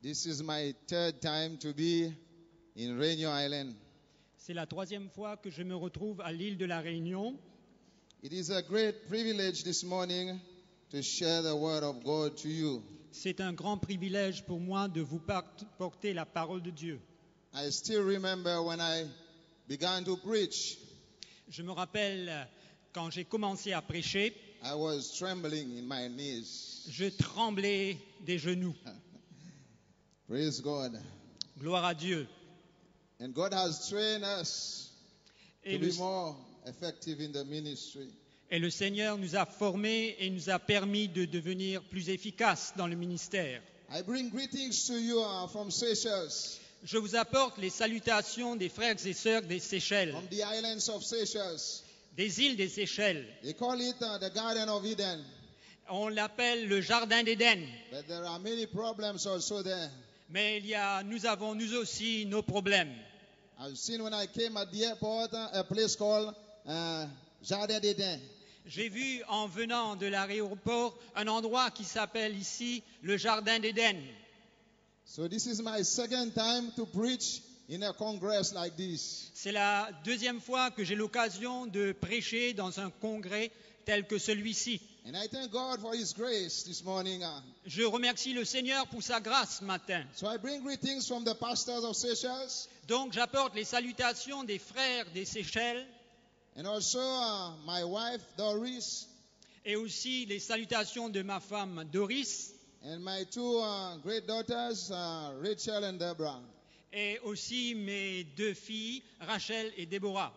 This is my third time to be in Réunion Island. C'est la troisième fois que je me retrouve à l'île de la Réunion. It is a great privilege this morning to share the word of God to you. C'est un grand privilège pour moi de vous porter la parole de Dieu. I still remember when I began to preach, Je me rappelle quand j'ai commencé à prêcher, I was trembling in my knees. je tremblais des genoux. Praise God. Gloire à Dieu. And God has trained us Et to le, be more effective in the ministry. et le Seigneur nous a formés et nous a permis de devenir plus efficaces dans le ministère. I bring greetings to you from Seychelles, Je vous apporte les salutations des frères et sœurs des Seychelles, from the islands of Seychelles. des îles des Seychelles. They call it the Garden of Eden, On l'appelle le Jardin d'Éden. but there are many problems also there. Mais nous avons nous aussi nos problèmes. I've seen when I came at the airport a place called Jardin d'Eden. J'ai vu en venant de l'aéroport un endroit qui s'appelle ici le Jardin d'Éden. So this is my second time to preach in a congress like this. C'est la deuxième fois que j'ai l'occasion de prêcher dans un congrès tel que celui-ci. And I thank God for His grace this morning. Je remercie le Seigneur pour sa grâce ce matin. So I bring greetings from the pastors of Seychelles Donc j'apporte les salutations des frères des Seychelles and also my wife Doris et aussi les salutations de ma femme Doris and my two great daughters Rachel and Deborah. et aussi mes deux filles Rachel et Déborah.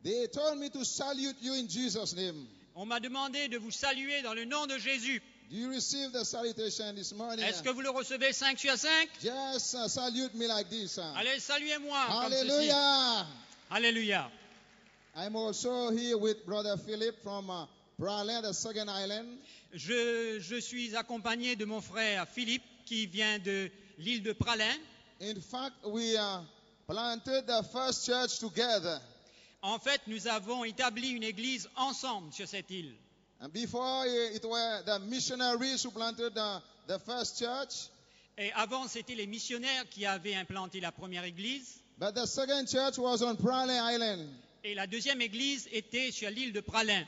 They told me to salute you in Jesus' name. On m'a demandé de vous saluer dans le nom de Jésus. Do you receive the salutation this morning? Est-ce que vous le recevez 5 sur 5? Just salute me like this. Allez, saluez-moi comme ceci. Hallelujah! Alléluia. I'm also here with Brother Philip from Praslin, the second island. Je suis accompagné de mon frère Philippe qui vient de l'île de Praslin. In fact, we planted the first church together. En fait, nous avons établi une église ensemble sur cette île. And before it were the missionaries who planted the first church, Et avant, c'était les missionnaires qui avaient implanté la première église. but the second church was on Praslin Island. Et la deuxième église était sur l'île de Praslin.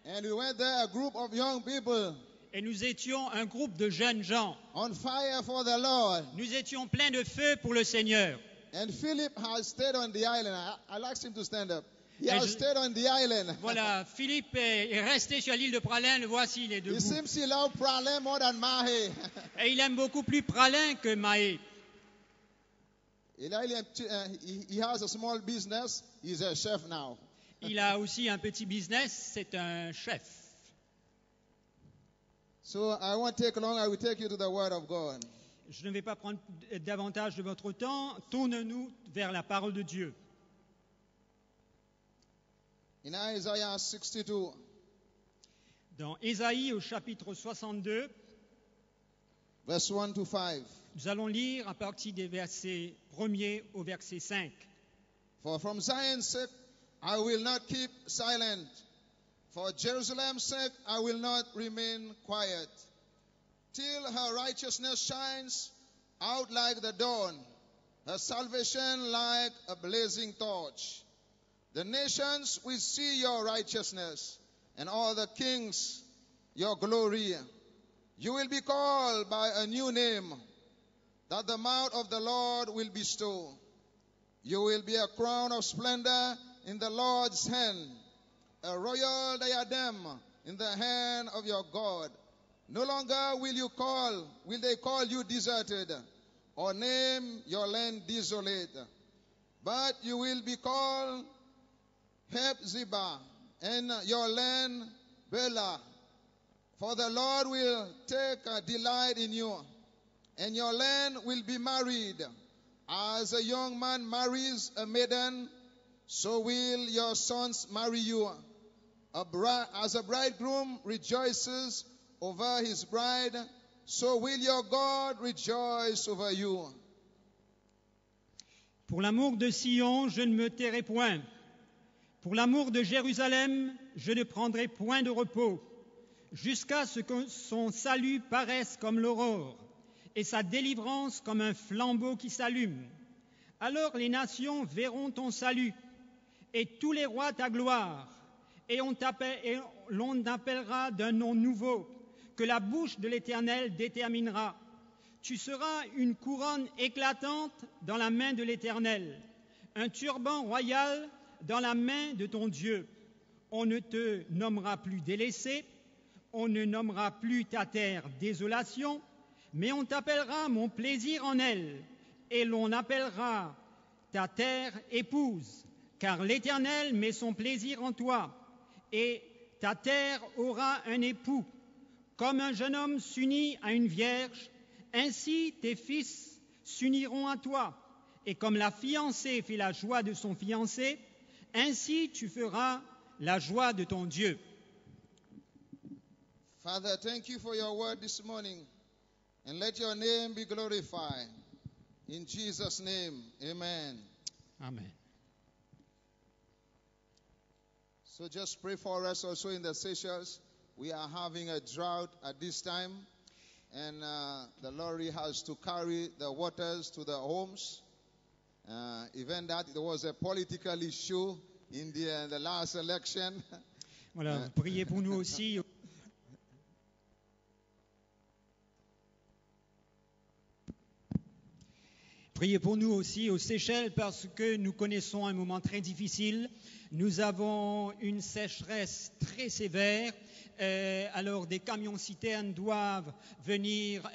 And we went there, a group of young people Et nous étions un groupe de jeunes gens. on fire for the Lord. Nous étions pleins de feu pour le Seigneur. And Philip has stayed on the island. I asked him to stand up. He And has stayed on the island. Voilà, Philippe est resté sur l'île de Praslin. Le voici, il est He debout. seems he loved Praslin more than Mahe. Et il aime beaucoup plus Praslin que Mahé. He has a small business. He's a chef now. Il a aussi un petit business, c'est un chef. So I won't take long. I will take you to the Word of God. Je ne vais pas prendre davantage de votre temps. Tourne-nous vers la parole de Dieu. In Isaiah 62, Dans Ésaïe au chapitre 62, verse 1 to 5. nous allons lire à partir des versets 1er au verset 5. For from Zion's sake I will not keep silent. For Jerusalem's sake I will not remain quiet. Till her righteousness shines out like the dawn, her salvation like a blazing torch. The nations will see your righteousness, and all the kings your glory. You will be called by a new name that the mouth of the Lord will bestow. You will be a crown of splendor in the Lord's hand, a royal diadem in the hand of your God. No longer will they call you deserted, or name your land desolate, but you will be called Hephzibah, and your land Bela. For the Lord will take a delight in you, and your land will be married. As a young man marries a maiden, so will your sons marry you. As a bridegroom rejoices over his bride, so will your God rejoice over you. Pour l'amour de Sion, je ne me tairai point. Pour l'amour de Jérusalem, je ne prendrai point de repos, jusqu'à ce que son salut paraisse comme l'aurore et sa délivrance comme un flambeau qui s'allume. Alors les nations verront ton salut, et tous les rois ta gloire, et l'on t'appellera d'un nom nouveau, que la bouche de l'Éternel déterminera. Tu seras une couronne éclatante dans la main de l'Éternel, un turban royal dans la main de ton Dieu. On ne te nommera plus délaissé, on ne nommera plus ta terre désolation, mais on t'appellera mon plaisir en elle, et l'on appellera ta terre épouse, car l'Éternel met son plaisir en toi, et ta terre aura un époux. Comme un jeune homme s'unit à une vierge, ainsi tes fils s'uniront à toi, et comme la fiancée fait la joie de son fiancé, ainsi tu feras la joie de ton Dieu. Father, thank you for your word this morning, and let your name be glorified. In Jesus' name, amen. Amen. So just pray for us also in the Seychelles. We are having a drought at this time, and the lorry has to carry the waters to the homes. Even that, there was a political issue in the last election. Voilà, priez pour nous aussi. Priez pour nous aussi aux Seychelles parce que nous connaissons un moment très difficile. Nous avons une sécheresse très sévère. Alors des camions-citernes doivent venir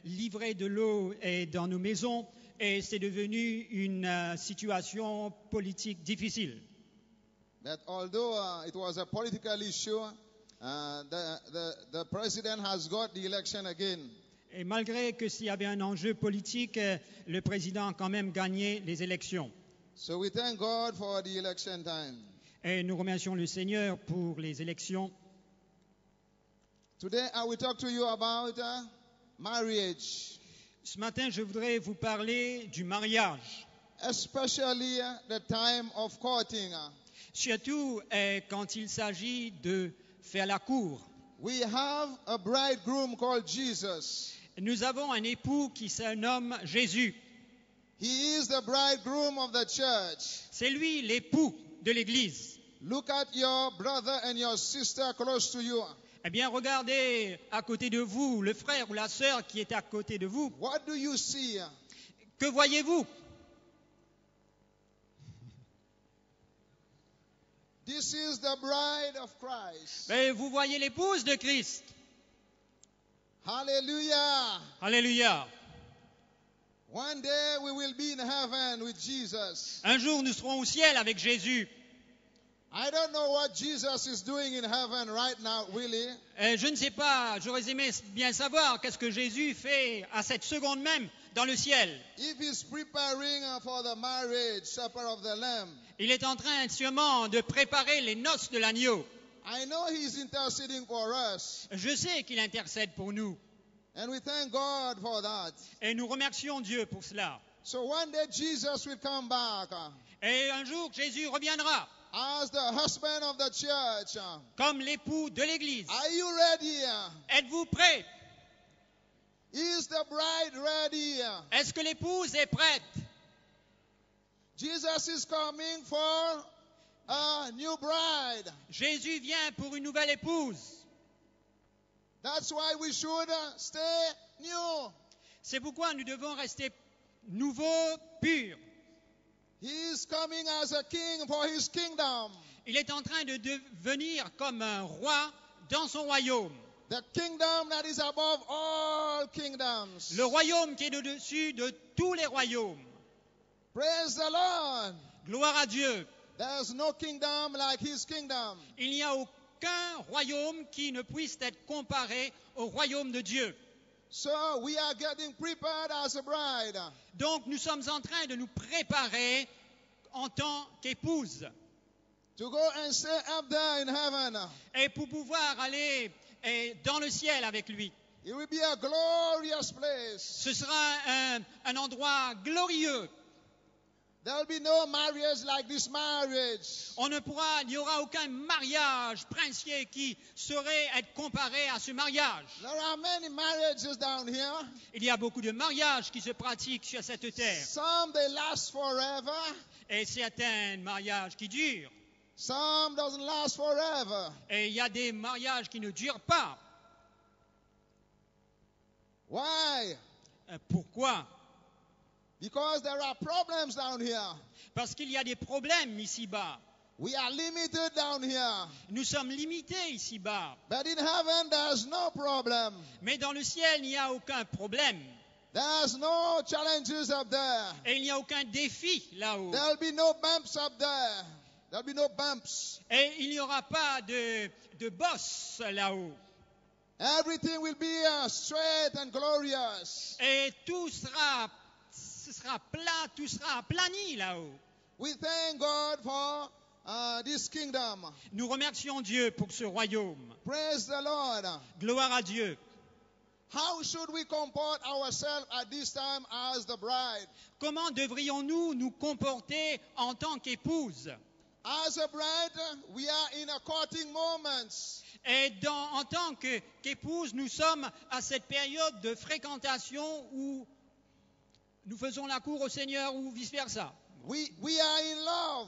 livrer de l'eau dans nos maisons et c'est devenu une situation politique difficile. That although it was a political issue, the president has got the election again. Et malgré que s'il y avait un enjeu politique, le président a quand même gagné les élections. So we thank God for the election time. Et nous remercions le Seigneur pour les élections. Today I will talk to you about marriage. Ce matin, je voudrais vous parler du mariage. Especially the time of courting. Surtout quand il s'agit de faire la cour. We have a bridegroom called Jesus. Nous avons un époux qui se nomme Jésus. He is the bridegroom of the church. C'est lui l'époux de l'Église. Look at your brother and your sister close to you. Eh bien, regardez à côté de vous le frère ou la sœur qui est à côté de vous. What do you see? Que voyez-vous? This is the bride of Christ. Mais vous voyez l'épouse de Christ. Hallelujah. Alléluia. One day we will be in heaven with Jesus. Un jour, nous serons au ciel avec Jésus. I don't know what Jesus is doing in heaven right now, really. Je ne sais pas, j'aurais aimé bien savoir qu'est-ce que Jésus fait à cette seconde même dans le ciel. If he's preparing for the marriage supper of the Lamb. Il est en train sûrement de préparer les noces de l'agneau. I know he's interceding for us. Je sais qu'il intercède pour nous. And we thank God for that. Et nous remercions Dieu pour cela. So one day Jesus will come back. Et un jour, Jésus reviendra. As the husband of the church. Comme l'époux de l'Église. Are you ready? Êtes-vous prêts? Is the bride ready? Est-ce que l'épouse est prête? Jesus is coming for a new bride. Jésus vient pour une nouvelle épouse. That's why we should stay new. C'est pourquoi nous devons rester nouveaux, purs. He is coming as a king for his kingdom. Il est en train de devenir comme un roi dans son royaume. The kingdom that is above all kingdoms. Le royaume qui est au-dessus de tous les royaumes. Praise the Lord. Gloire à Dieu. There's no kingdom like his kingdom. Il n'y a aucun royaume qui ne puisse être comparé au royaume de Dieu. So we are getting prepared as a bride. Donc nous sommes en train de nous préparer en tant qu'épouse. To go and stay up there in heaven. Et pour pouvoir aller dans le ciel avec lui. It will be a glorious place. Ce sera un endroit glorieux. There'll be no marriage like this marriage. Il n'y aura aucun mariage princier qui saurait être comparé à ce mariage. There are many marriages down here. Il y a beaucoup de mariages qui se pratiquent sur cette terre. Some they last forever. Et certains mariages qui durent. Some doesn't last forever. Et il y a des mariages qui ne durent pas. Why? Pourquoi? Because there are problems down here. Parce qu'il y a des problèmes ici-bas. We are limited down here. Nous sommes limités ici-bas. But in heaven there's no problem. Mais dans le ciel, il n'y a aucun problème. There's no challenges up there. Et il n'y a aucun défi là-haut. There'll be no bumps up there. There'll be no bumps. Et il n'y aura pas de boss là-haut. Everything will be straight and glorious. Et ce sera plat, tout sera aplani là-haut. We thank God for this kingdom. Nous remercions Dieu pour ce royaume. Praise the Lord. Gloire à Dieu. How should we comport ourselves at this time as the bride? Comment devrions-nous nous comporter en tant qu'épouse? As a bride, we are in a courting moments. Et en tant qu'épouse, nous sommes à cette période de fréquentation où nous faisons la cour au Seigneur ou vice-versa. We are in love.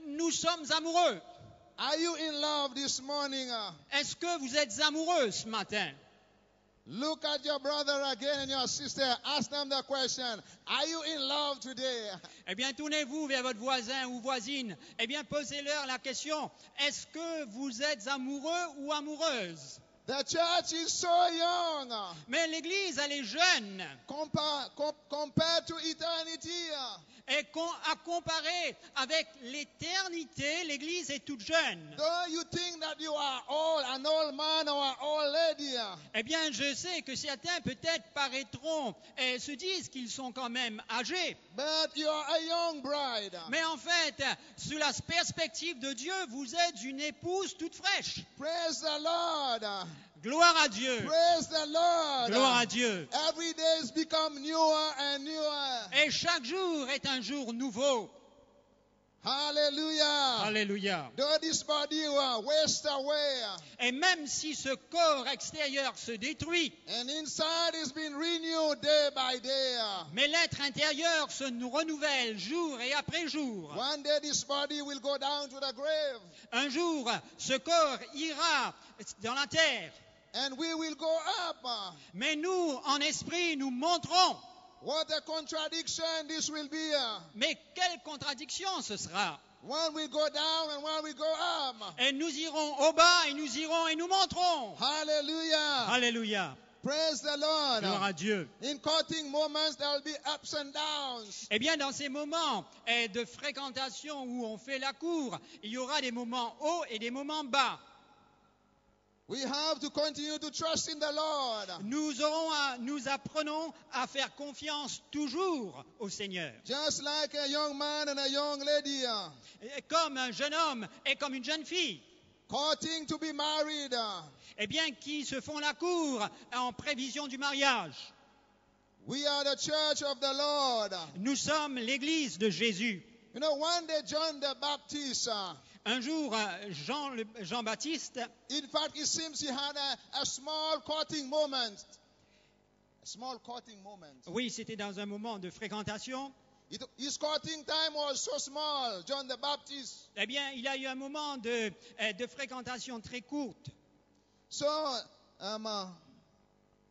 Nous sommes amoureux. Are you in love this morning? Est-ce que vous êtes amoureux ce matin? Look at your brother again and your sister. Ask them the question. Are you in love today? Eh bien, tournez-vous vers votre voisin ou voisine. Eh bien, posez-leur la question. Est-ce que vous êtes amoureux ou amoureuse? The church is so young. Mais l'Église, elle est jeune. Compared to eternity. Et à comparer avec l'éternité, l'Église est toute jeune. Though you think that you are an old man or an old lady. Eh bien, je sais que certains peut-être paraîtront et se disent qu'ils sont quand même âgés. But you are a young bride. Mais en fait, sous la perspective de Dieu, vous êtes une épouse toute fraîche. Praise the Lord. Gloire à Dieu. Praise the Lord. Gloire à Dieu. Every day has become newer and newer. Et chaque jour est un jour nouveau. Hallelujah. Alléluia. Though this body will waste away. Et même si ce corps extérieur se détruit, And inside is being renewed day by day. mais l'être intérieur se nous renouvelle jour et après jour. One day this body will go down to the grave. Un jour, ce corps ira dans la terre. And we will go up. Mais nous, en esprit, nous monterons. What a contradiction this will be. Mais quelle contradiction ce sera. One will go down and one will go up. Et nous irons au bas et nous irons et nous monterons. Hallelujah. Alléluia. Praise the Lord. Gloire à Dieu. In courting moments, there will be ups and downs. Eh bien, dans ces moments de fréquentation où on fait la cour, il y aura des moments hauts et des moments bas. We have to continue to trust in the Lord. Nous apprenons à faire confiance toujours au Seigneur. Just like a young man and a young lady. Comme un jeune homme et comme une jeune fille. Courting to be married. Eh bien, qui se font la cour en prévision du mariage. We are the church of the Lord. Nous sommes l'église de Jésus. You know, one day John the Baptist. Un jour, Jean-Baptiste, In fact, it seems he had a small courting moment. A small courting moment. oui, c'était dans un moment de fréquentation. His courting time was so small, John the Baptist. Eh bien, il a eu un moment de fréquentation très courte. So,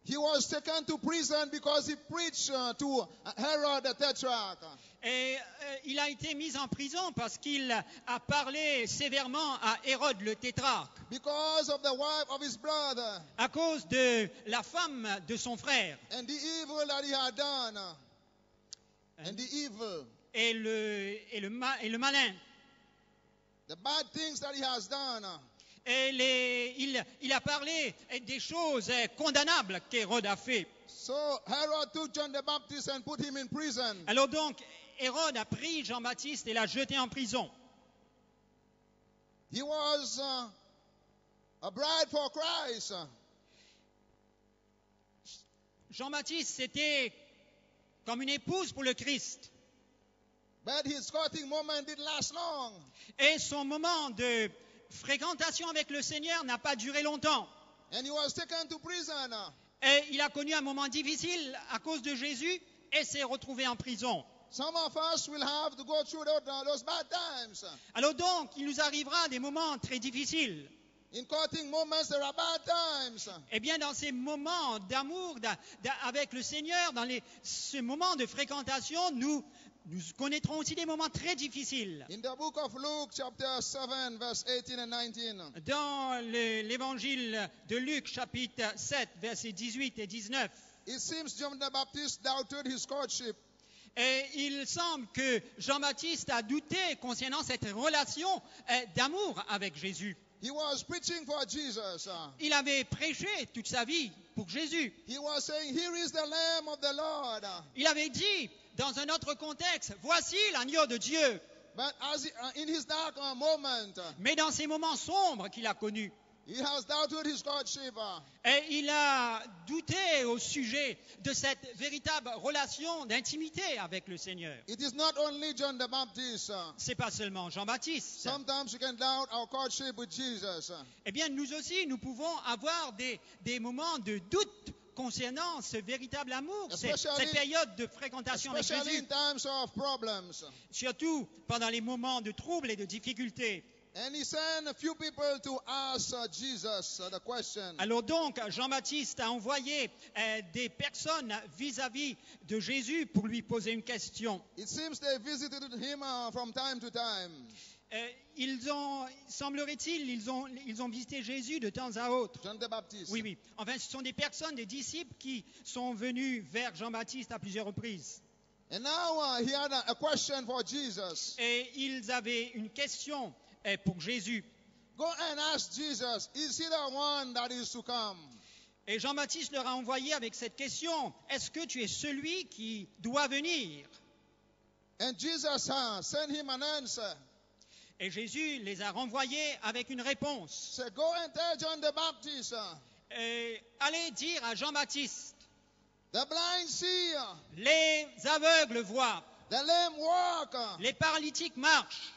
he was taken to prison because he preached to Herod the Tetrarch. Et il a été mis en prison parce qu'il a parlé sévèrement à Hérode le tétrarque. Because of the wife of his brother. À cause de la femme de son frère. And the evil that he had done. And the evil. Et le malin. The bad things that he has done. Et il a parlé des choses condamnables qu'Hérode a fait. So Herod took John the Baptist and put him in prison. Alors donc, Hérode a pris Jean-Baptiste et l'a jeté en prison. He was a bride for Christ. Jean-Baptiste, c'était comme une épouse pour le Christ. But his courting moment didn't last long. Et son moment de fréquentation avec le Seigneur n'a pas duré longtemps. And he was taken to prison. Et il a connu un moment difficile à cause de Jésus et s'est retrouvé en prison. Some of us will have to go through those bad times. Alors donc, il nous arrivera des moments très difficiles. In courting moments, there are bad times. Eh bien, dans ces moments d'amour avec le Seigneur, ce moment de fréquentation, nous connaîtrons aussi des moments très difficiles. In the book of Luke, chapter 7, verse 18 and 19, Dans l'évangile de Luc, chapitre 7, versets 18 et 19, it seems John the Baptist doubted his courtship. et il semble que Jean-Baptiste a douté concernant cette relation d'amour avec Jésus. He was preaching for Jesus. Il avait prêché toute sa vie pour Jésus. He was saying, "Here is the Lamb of the Lord." Il avait dit, dans un autre contexte, voici l'agneau de Dieu. But in his dark moment, Mais dans ces moments sombres qu'il a connus, he has doubted his courtship. et il a douté au sujet de cette véritable relation d'intimité avec le Seigneur. It is not only John the Baptist. C'est pas seulement Jean-Baptiste. Sometimes we can doubt our courtship with Jesus. Eh bien, nous aussi, nous pouvons avoir des moments de doute concernant ce véritable amour, cette période de fréquentation avec Especially Jésus, in times of problems. surtout pendant les moments de troubles et de difficultés. And he sent a few people to ask Jesus the question. Alors donc, Jean-Baptiste a envoyé des personnes vis-à-vis de Jésus pour lui poser une question. It seems they visited him from time to time. Semblerait-il, ils ont visité Jésus de temps à autre. John the Baptist. Oui, oui. Enfin, ce sont des personnes, des disciples qui sont venus vers Jean-Baptiste à plusieurs reprises. And now he had a question for Jesus. Et ils avaient une question pour Jésus. Go and ask Jesus, is he the one that is to come? Et Jean-Baptiste leur a envoyé avec cette question, est-ce que tu es celui qui doit venir? And Jesus sent him an answer. Et Jésus les a renvoyés avec une réponse. Say, go and tell John the Baptist. Allez dire à Jean-Baptiste, The blind see, les aveugles voient, the lame walk, les paralytiques marchent,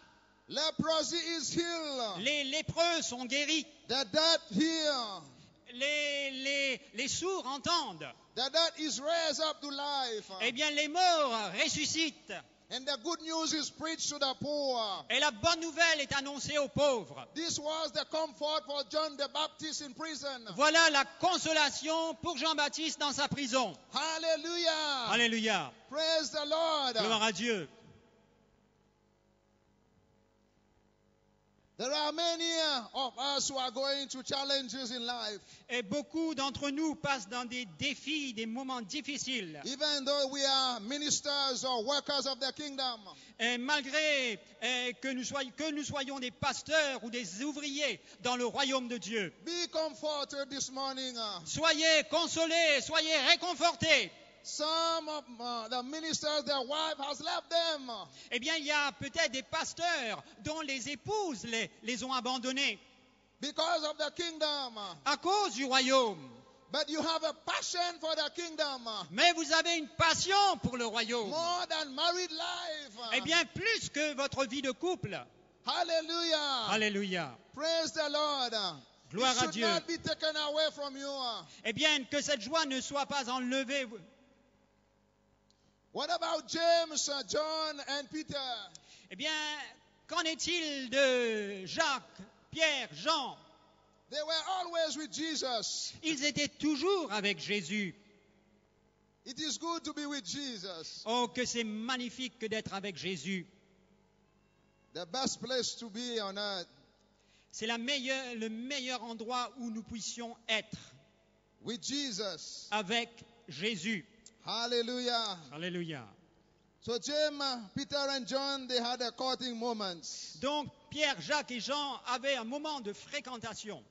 leprosy is healed, les lépreux sont guéris, the dead hear, les sourds entendent, the dead is raised up to life, eh bien les morts ressuscitent. and the good news is preached to the poor. Et la bonne nouvelle est annoncée aux pauvres. This was the comfort for John the Baptist in prison. Voilà la consolation pour Jean-Baptiste dans sa prison. Hallelujah. Alléluia. Praise the Lord. Gloire à Dieu. There are many of us who are going through challenges in life. Et beaucoup d'entre nous passent dans des défis, des moments difficiles. Even though we are ministers or workers of the kingdom. Et malgré que nous soyons des pasteurs ou des ouvriers dans le royaume de Dieu. Be comforted this morning. Soyez consolés, soyez réconfortés. Some of the ministers, their wife has left them. Eh bien, il y a peut-être des pasteurs dont les épouses les ont abandonnés Because of the kingdom. à cause du royaume. But you have a passion for the kingdom. Mais vous avez une passion pour le royaume. More than married life. Eh bien, plus que votre vie de couple. Hallelujah. Alléluia. Praise the Lord. Gloire It à should Dieu. not be taken away from you. Eh bien, que cette joie ne soit pas enlevée. What about James, John, and Peter? Eh bien, qu'en est-il de Jacques, Pierre, Jean? They were always with Jesus. Ils étaient toujours avec Jésus. It is good to be with Jesus. Oh, que c'est magnifique que d'être avec Jésus. The best place to be on earth. C'est le meilleur endroit où nous puissions être. With Jesus. Avec Jésus. Hallelujah. Alléluia. So James, Peter, and John, they had a courting moments. Donc, Pierre, Jacques et Jean avaient un moment de fréquentation.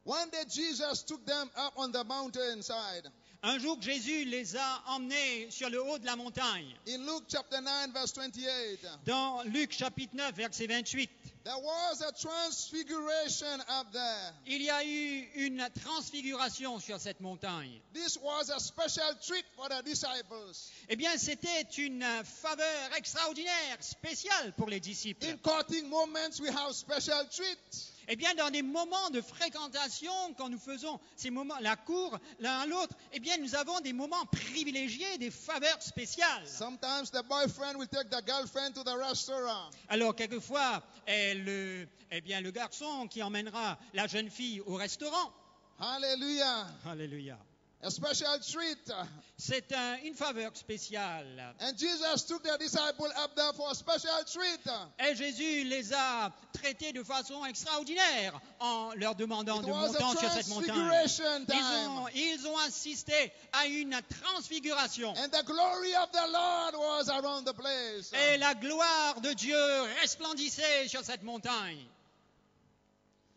One day Jesus took them up on the mountainside. Un jour, Jésus les a emmenés sur le haut de la montagne. In Luke chapter 9, verse 28, Dans Luc chapitre 9, verset 28, there was a transfiguration up there. il y a eu une transfiguration sur cette montagne. This was a special treat for the disciples. Eh bien, c'était une faveur extraordinaire, spéciale pour les disciples. In courting moments, we have special treats. Eh bien, dans des moments de fréquentation, quand nous faisons ces moments, la cour l'un à l'autre, eh bien, nous avons des moments privilégiés, des faveurs spéciales. Sometimes the boyfriend will take the girlfriend to the restaurant. Alors, quelquefois, le garçon qui emmènera la jeune fille au restaurant. Hallelujah. Alléluia. A special treat. C'est une faveur spéciale. And Jesus took the disciples up there for a special treat. Et Jésus les a traités de façon extraordinaire en leur demandant de monter sur cette montagne. Transfiguration time. Ils ont assisté à une transfiguration. And the glory of the Lord was around the place. Et la gloire de Dieu resplendissait sur cette montagne.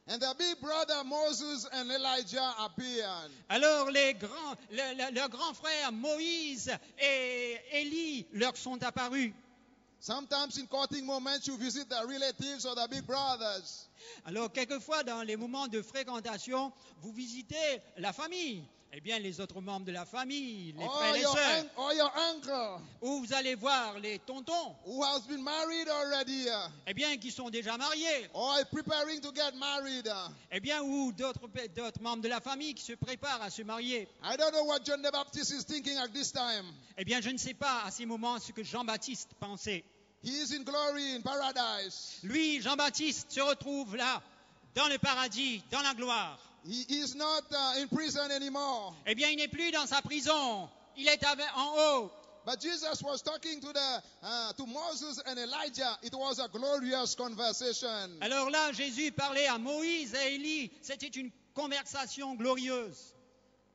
And the big brother Moses and Elijah appeared. Alors leurs grands frères Moïse et Élie leur sont apparus. Sometimes in courting moments you visit the relatives or the big brothers. Alors quelquefois dans les moments de fréquentation, vous visitez la famille. Eh bien, les autres membres de la famille, les frères et sœurs. Or your uncle. Où vous allez voir les tontons. Who has been married already. Eh bien, qui sont déjà mariés. Or preparing to get married. Eh bien, ou d'autres membres de la famille qui se préparent à se marier. I don't know what John the Baptist is thinking at this time. Eh bien, je ne sais pas à ces moments ce que Jean-Baptiste pensait. He is in glory, in paradise. Lui, Jean-Baptiste, se retrouve là, dans le paradis, dans la gloire. He is not in prison anymore. Eh bien, il n'est plus dans sa prison. Il est en haut. But Jesus was talking to Moses and Elijah. It was a glorious conversation. Alors là, Jésus parlait à Moïse et Élie. C'était une conversation glorieuse.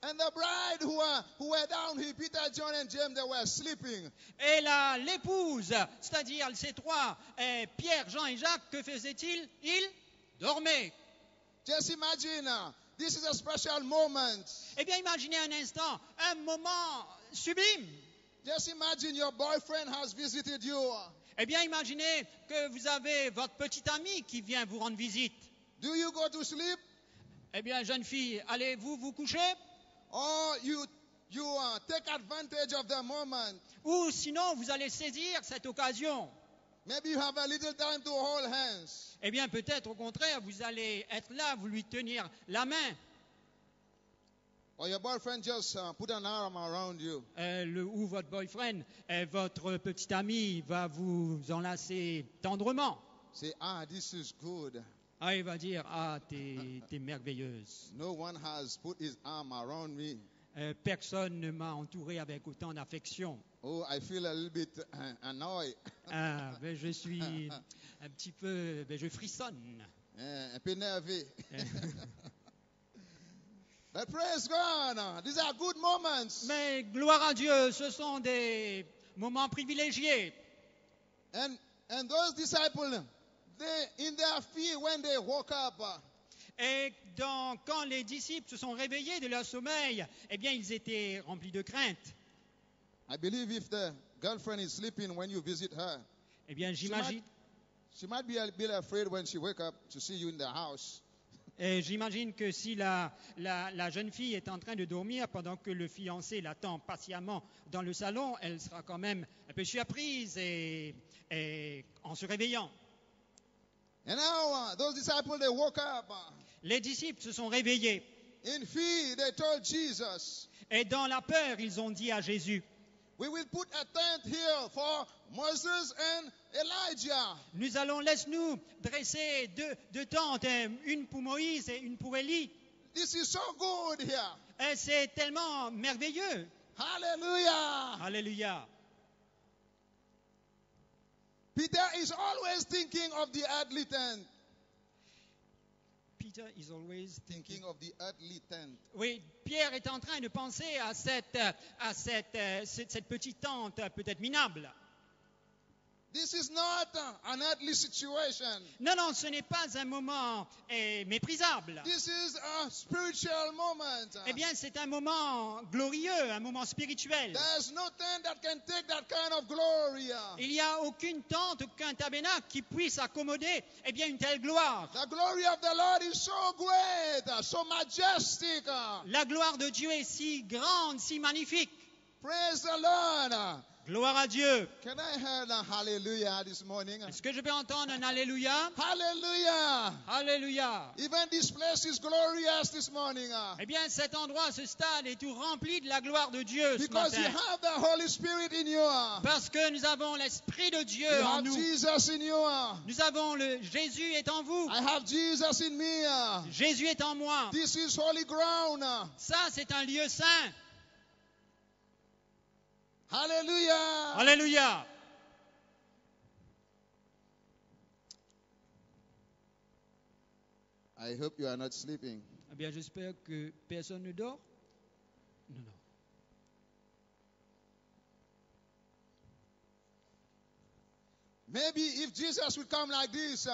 And the bride who were down here, Peter, John, and James, they were sleeping. Et l'épouse, c'est-à-dire ces trois, Pierre, Jean et Jacques, que faisaient-ils? Ils dormaient. Just imagine, this is a special moment. Eh bien, imaginez un instant, un moment sublime. Just imagine your boyfriend has visited you. Eh bien, imaginez que vous avez votre petit ami qui vient vous rendre visite. Do you go to sleep? Eh bien, jeune fille, allez-vous vous coucher? Or you take advantage of the moment. Ou sinon, vous allez saisir cette occasion. Maybe you have a little time to hold hands. Eh bien, peut-être au contraire, vous allez être là, vous lui tenir la main. Or your boyfriend just put an arm around you. Ou votre boyfriend, votre petit ami va vous enlacer tendrement. Say, this is good. Ah, il va dire, t'es merveilleuse. No one has put his arm around me. Personne ne m'a entouré avec autant d'affection. Oh, I feel a little bit annoyed. Je suis un petit peu, je frissonne. Un peu nerveux. But praise God, these are good moments. Mais gloire à Dieu, ce sont des moments privilégiés. And those disciples, they in their fear when they woke up. Et quand les disciples se sont réveillés de leur sommeil, eh bien, ils étaient remplis de crainte. I believe if the girlfriend is sleeping when you visit her, eh bien, j'imagine. She might be a bit afraid when she wake up to see you in the house. Et j'imagine que si la jeune fille est en train de dormir pendant que le fiancé l'attend patiemment dans le salon, elle sera quand même un peu surprise et en se réveillant. And now those disciples, they woke up. Les disciples se sont réveillés. In fear, they told Jesus. Et dans la peur, ils ont dit à Jésus, we will put a tent here for Moses and Elijah. Nous allons, laisse-nous dresser deux tentes, une pour Moïse et une pour Élie. This is so good here. Et c'est tellement merveilleux. Hallelujah. Alléluia. Peter is always thinking of the earthly tent. Peter is always thinking of the earthly tent. Oui, Pierre est en train de penser à cette petite tente peut-être minable. This is not an earthly situation. Non, non, ce n'est pas un moment méprisable. This is a spiritual moment. Eh bien, c'est un moment glorieux, un moment spirituel. There's no tent that can take that kind of glory. Il n'y a aucune tente, aucun tabernacle qui puisse accommoder une telle gloire. The glory of the Lord is so great, so majestic. La gloire de Dieu est si grande, si magnifique. Praise the Lord. Gloire à Dieu. Can I hear a hallelujah this morning? Est-ce que je peux entendre un alléluia? Hallelujah. Alléluia. Even this place is glorious this morning. Eh bien, cet endroit, ce stade est tout rempli de la gloire de Dieu ce Because matin. you have the Holy Spirit in you. Parce que nous avons l'Esprit de Dieu You en have nous. Jesus in you. Nous avons le Jésus est en vous. I have Jesus in me. Jésus est en moi. This is holy ground. Ça, c'est un lieu saint. Hallelujah. Alléluia. I hope you are not sleeping. Eh bien, j'espère que personne ne dort. Non, non. Maybe if Jesus would come like this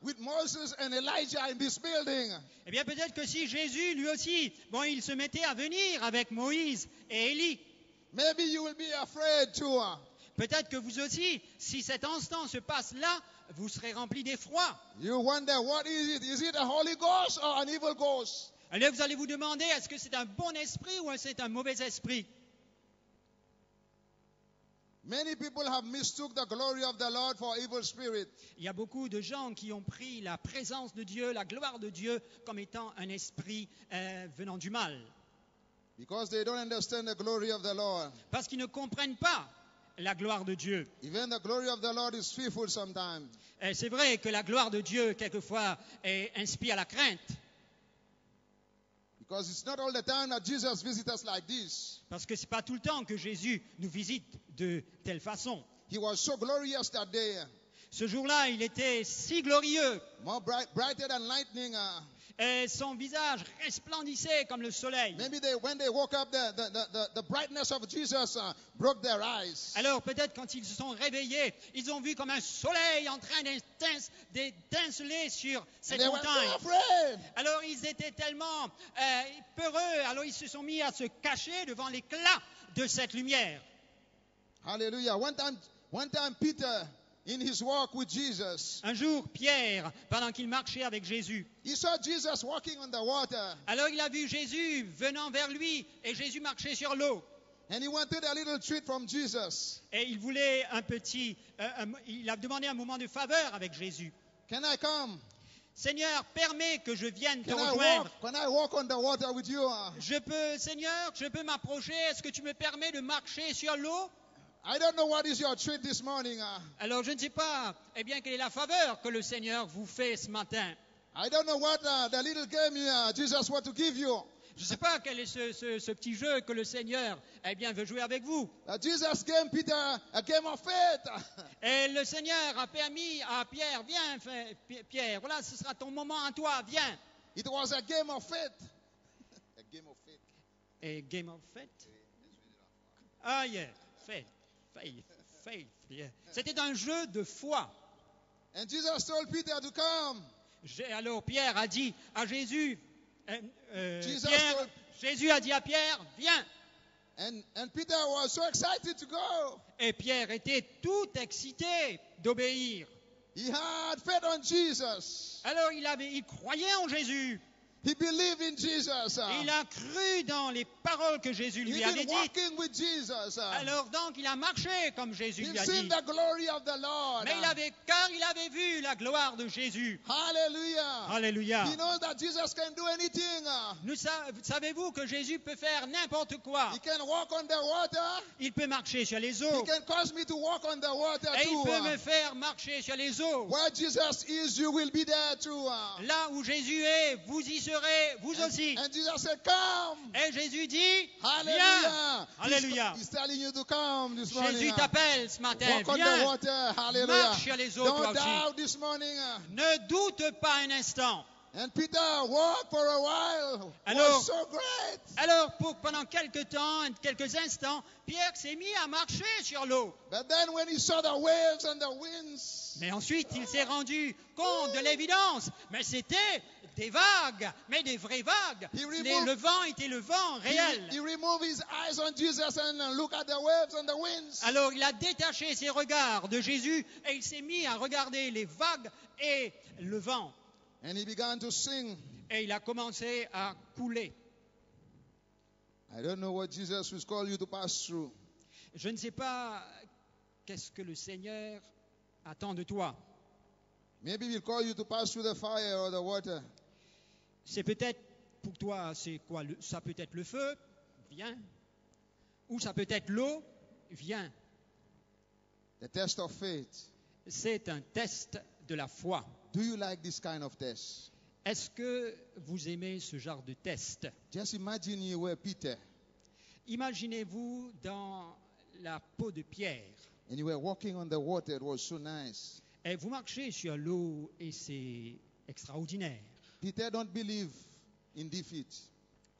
with Moses and Elijah in this building, Eh bien, peut-être que si Jésus, lui aussi, il se mettait à venir avec Moïse et Élie, maybe you will be afraid too. peut-être que vous aussi, si cet instant se passe là, vous serez remplis d'effroi. You wonder, what is it? Is it a Holy Ghost or an evil ghost? Alors vous allez vous demander, est-ce que c'est un bon esprit ou c'est un mauvais esprit? Many people have mistook the glory of the Lord for evil spirit. Il y a beaucoup de gens qui ont pris la présence de Dieu, la gloire de Dieu, comme étant un esprit venant du mal. Because they don't understand the glory of the Lord. Parce qu'ils ne comprennent pas la gloire de Dieu. Even the glory of the Lord is fearful sometimes. Et c'est vrai que la gloire de Dieu, quelquefois, inspire la crainte. Because it's not all the time that Jesus visits us like this. Parce que ce n'est pas tout le temps que Jésus nous visite de telle façon. He was so glorious that day. Ce jour-là, il était si glorieux. More brighter than lightning. Et son visage resplendissait comme le soleil. Maybe when they woke up, the brightness of Jesus broke their eyes. Alors peut-être quand ils se sont réveillés, ils ont vu comme un soleil en train d'étinceler sur cette They were montagne. so afraid. Alors ils étaient tellement peureux, alors ils se sont mis à se cacher devant l'éclat de cette lumière. Hallelujah. One time Peter, in his walk with Jesus, Un jour, Pierre, pendant qu'il marchait avec Jésus, he saw Jesus walking on the water, alors il a vu Jésus venant vers lui et Jésus marchait sur l'eau. and he wanted a little treat from Jesus. Et il voulait il a demandé un moment de faveur avec Jésus. Can I come? Seigneur, permets que je vienne te Can rejoindre. I walk on the water with you? Seigneur, je peux m'approcher. Est-ce que tu me permets de marcher sur l'eau? I don't know what is your treat this morning. Alors je ne sais pas, quelle est la faveur que le Seigneur vous fait ce matin. I don't know what the little game Jesus wants to give you. Je ne sais pas quel est ce petit jeu que le Seigneur, veut jouer avec vous. Jesus gave Peter a game of faith. Et le Seigneur a permis à Pierre, viens Pierre, voilà, ce sera ton moment à toi, viens. It was a game of faith. A game of faith. Et game of faith? Ah yeah, faith. Yeah. C'était un jeu de foi. And Jesus told Peter to come. Alors Pierre a dit à Jésus, told- Jésus a dit à Pierre, viens. And Peter was so excited to go. Et Pierre était tout excité d'obéir. He had faith on Jesus. Alors il croyait en Jésus. He believed in Jesus. Il a cru dans les paroles que Jésus lui He's avait been dites. walking with Jesus. Alors donc il a marché comme Jésus He's lui a seen dit. the glory of the Lord. Mais il avait vu la gloire de Jésus. Hallelujah. Alléluia. He knows that Jesus can do anything. Savez-vous que Jésus peut faire n'importe quoi? He can walk on the water. Il peut marcher sur les He eaux. can cause me to walk on the water Et il too. peut me faire marcher sur les eaux. Where Jesus is, you will be there too. Là où Jésus est, vous y serez, vous aussi. And Jesus said, come. Et Jésus dit, viens. Hallelujah. Alléluia. He's telling you to come this morning. Jésus t'appelle ce matin, Walk on the viens. water. Hallelujah. Marche sur les eaux, toi Don't aussi. doubt this morning. Ne doute pas un instant. And Peter walked for a while. It Alors- was so great. Alors, pendant quelques temps, quelques instants, Pierre s'est mis à marcher sur l'eau. But then when he saw the waves and the winds, Mais ensuite, il s'est rendu compte de l'évidence. Mais c'était des vagues, mais des vraies vagues. Le vent était le vent réel. he removed his eyes on Jesus and looked at the waves and the winds. Alors, il a détaché ses regards de Jésus et il s'est mis à regarder les vagues et le vent. And he began to sing. Et il a commencé à couler. I don't know what Jesus will call you to pass through. Je ne sais pas qu'est-ce que le Seigneur attend de toi. Maybe he'll call you to pass through the fire or the water. C'est peut-être pour toi, c'est quoi? Ça peut être le feu, viens. Ou ça peut être l'eau, viens. The test of faith. C'est un test de la foi. Do you like this kind of test? Est-ce que vous aimez ce genre de test? Just imagine you were Peter Imaginez-vous dans la peau de Pierre. and you were walking on the water. It was so nice. Et vous marchez sur l'eau et c'est extraordinaire. Peter don't believe in defeat.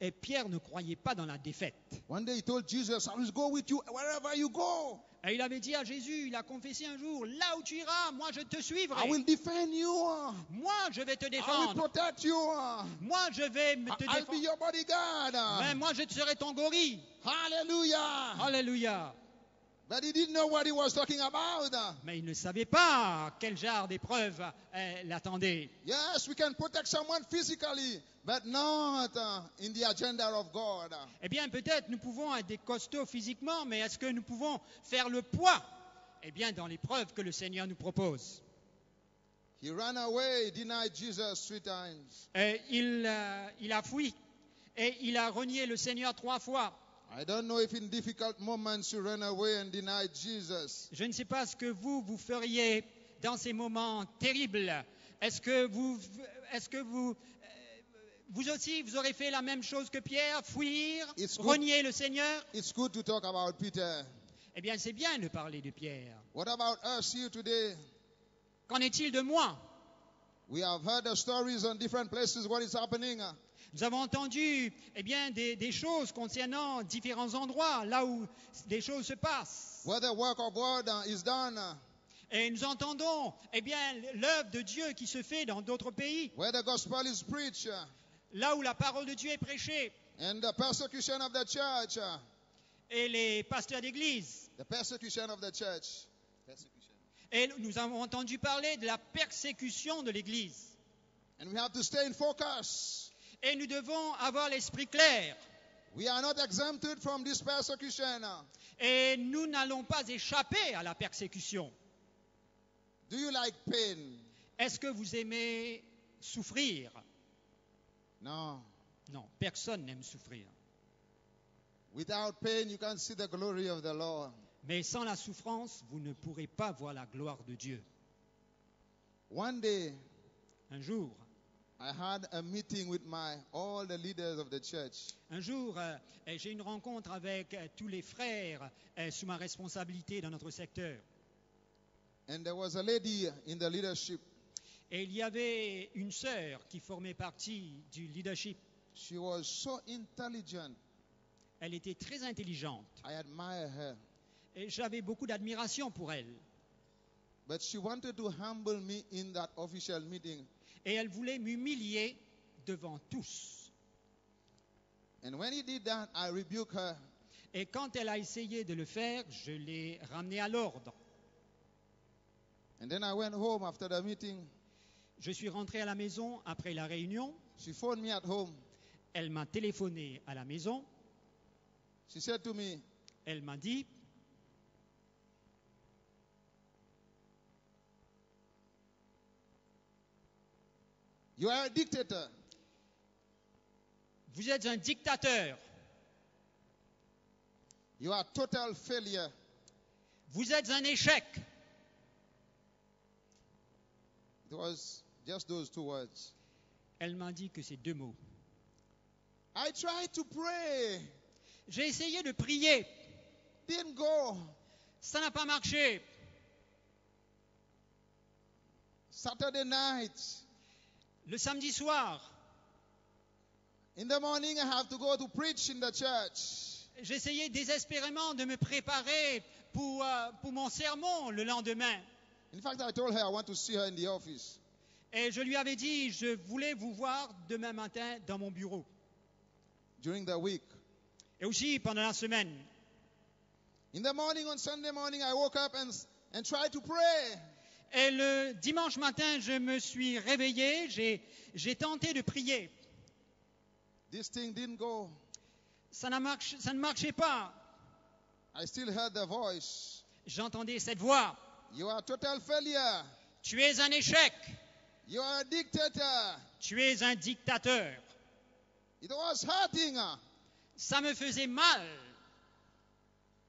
Et Pierre ne croyait pas dans la défaite. One day he told Jesus, I will go with you wherever you go. Et il avait dit à Jésus, il a confessé un jour, là où tu iras, moi je te I suivrai. will defend you. Moi je vais te I will défendre. protect you. Moi je vais te I'll be défendre. your bodyguard. Mais moi je serai ton gorille. Hallelujah. Alléluia. But he didn't know what he was talking about. Mais il ne savait pas quel genre d'épreuve l'attendait. Yes, we can protect someone physically, but not in the agenda of God. Eh bien, peut-être nous pouvons être des costauds physiquement, mais est-ce que nous pouvons faire le poids? Eh bien, dans l'épreuve que le Seigneur nous propose. He ran away, denied Jesus 3 times. Il a fui et il a renié le Seigneur 3 fois. I don't know if in difficult moments you run away and deny Jesus. Je ne sais pas ce que vous feriez dans ces moments terribles. Est-ce que vous aussi, vous aurez fait la même chose que Pierre, fuir, It's good. renier le Seigneur? It's good to talk about Peter. Eh bien, c'est bien de parler de Pierre. What about us here today? Qu'en est-il de moi? We have heard the stories on different places, what is happening. Nous avons entendu eh bien, des choses concernant différents endroits, là où des choses se passent. Where the work of God is done. Et nous entendons eh bien, l'œuvre de Dieu qui se fait dans d'autres pays, Where the gospel is preached. là où la parole de Dieu est prêchée. And the persecution of the church. Et les pasteurs d'église. The persecution of the church. Persecution. Et nous avons entendu parler de la persécution de l'église. And we have to stay in focus. Et nous devons avoir l'esprit clair. We are not exempted from this persecution. Et nous n'allons pas échapper à la persécution. Do you like pain? Est-ce que vous aimez souffrir? No. Non, personne n'aime souffrir. Without pain, you can't see the glory of the Lord. Mais sans la souffrance, vous ne pourrez pas voir la gloire de Dieu. One day, Un jour, I had a meeting with all the leaders of the church. J'ai une rencontre avec tous les frères sous ma responsabilité dans notre secteur. And there was a lady in the leadership. Et il y avait une sœur qui formait partie du leadership. She was so intelligent. Elle était très intelligente. I admire her. Et j'avais beaucoup d'admiration pour elle. But she wanted to humble me in that official meeting. Et elle voulait m'humilier devant tous. And when he did that, I rebuked her. Et quand elle a essayé de le faire, je l'ai ramenée à l'ordre. And then I went home after the meeting. Je suis rentré à la maison après la réunion. She phoned me at home. Elle m'a téléphoné à la maison. She said to me, Elle m'a dit, "You are a dictator. vous êtes un dictateur. You are total failure." Vous êtes un échec. It was just those 2 words. Elle m'a dit que ces 2 mots. I tried to pray. J'ai essayé de prier. Didn't go. Ça n'a pas marché. Saturday night, Le samedi soir, In the morning, I have to go to preach in the church. j'essayais désespérément de me préparer pour mon sermon le lendemain. In fact, I told her I want to see her in the office. Et je lui avais dit, je voulais vous voir demain matin dans mon bureau. During the week. Et aussi pendant la semaine. In the morning, on Sunday morning, I woke up and tried to pray. Et le dimanche matin, je me suis réveillé, j'ai tenté de prier. This thing didn't go. Ça ne marchait pas. I still heard the voice. J'entendais cette voix. You are a total failure. Tu es un échec. You are a dictator. Tu es un dictateur. It was hurting. Ça me faisait mal.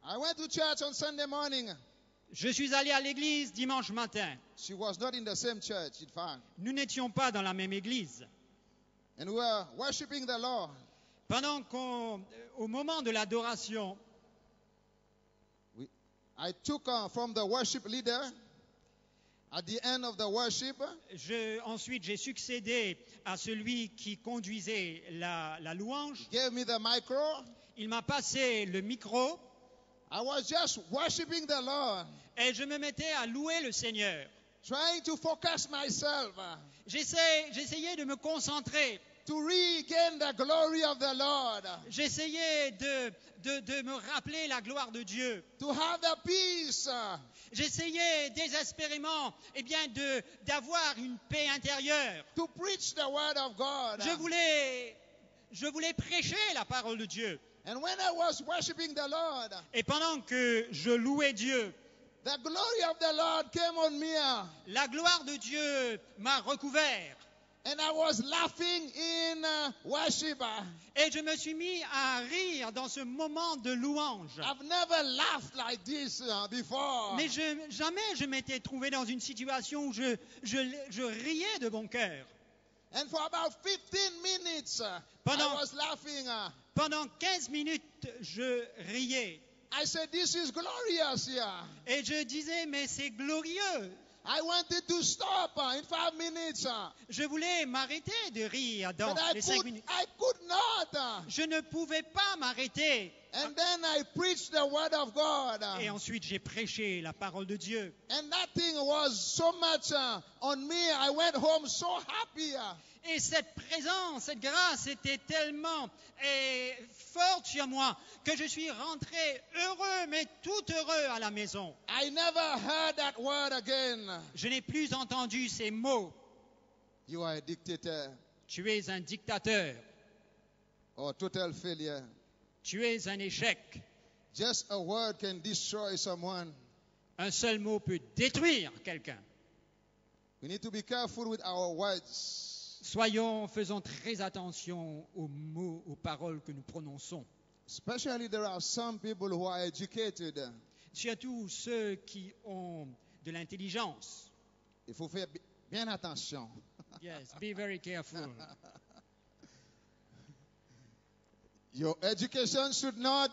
I went to church on Sunday morning. Je suis allé à l'église dimanche matin. She was not in the same church, in fact. Nous n'étions pas dans la même église. And we were worshiping the Lord. Pendant qu'au moment de l'adoration, I took from the worship leader, at the end of the worship, ensuite j'ai succédé à celui qui conduisait la louange. gave me the micro. Il m'a passé le micro. I was just worshiping the Lord. Et je me mettais à louer le Seigneur. Trying to focus myself. J'essayais de me concentrer. To regain the glory of the Lord. J'essayais de me rappeler la gloire de Dieu. To have the peace. J'essayais désespérément d'avoir une paix intérieure. To preach the word of God. Je voulais prêcher la parole de Dieu. And when I was worshiping the Lord, et pendant que je louais Dieu, the glory of the Lord came on me. La gloire de Dieu m'a recouvert. And I was laughing in worship. Et je me suis mis à rire dans ce moment de louange. I've never laughed like this before. Mais jamais je m'étais trouvé dans une situation où je riais de bon cœur. And for about 15 minutes, I was laughing. Pendant 15 minutes, je riais. I said, this is glorious here. Et je disais, mais c'est glorieux. I wanted to stop in 5 minutes. Je voulais m'arrêter de rire dans les 5 minutes. I could not. Je ne pouvais pas m'arrêter. And then I preached the word of God. Et ensuite, j'ai prêché la parole de Dieu. And that thing was so much on me. I went home so happy. Et cette présence, cette grâce était tellement forte sur moi que je suis rentré heureux, mais tout heureux à la maison. I never heard that word again. Je n'ai plus entendu ces mots. You are a dictator. Tu es un dictateur. Or total failure. Tu es un échec. Just a word can destroy someone. Un seul mot peut détruire quelqu'un. We need to be careful with our words. Faisons très attention aux mots, aux paroles que nous prononçons. Especially there are some people who are educated. Surtout ceux qui ont de l'intelligence. Il faut faire bien attention. Yes, be very careful. Your education should not